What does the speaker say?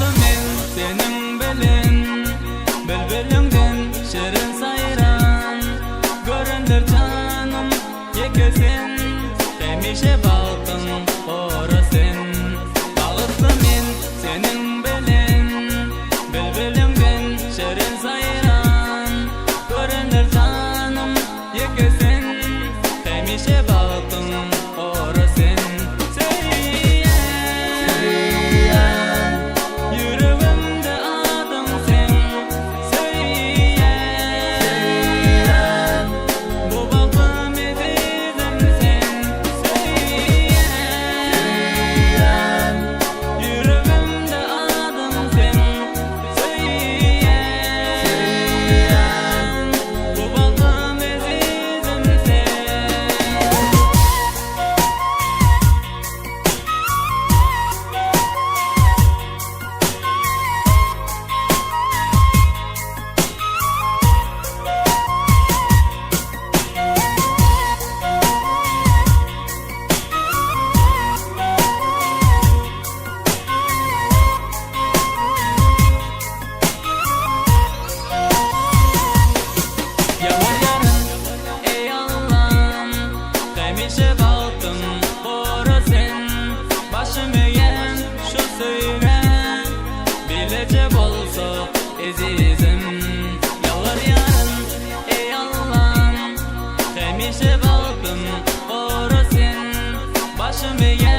Bağıtlı men senin belin, bülbülünden şirin sayran. Görünür canım yekesin, demişe bağıttın orasın. Bağıtlı men senin belin, bülbülünden şirin sayran. Görünür canım yekesin, demişe bağıttın orasın. Demişe bağıttın orasın, başımı yen şu söyle, bilecek olsa ezizim. Yalvar yarın ey Allah'ım, demişe bağıttın orasın, başımı yen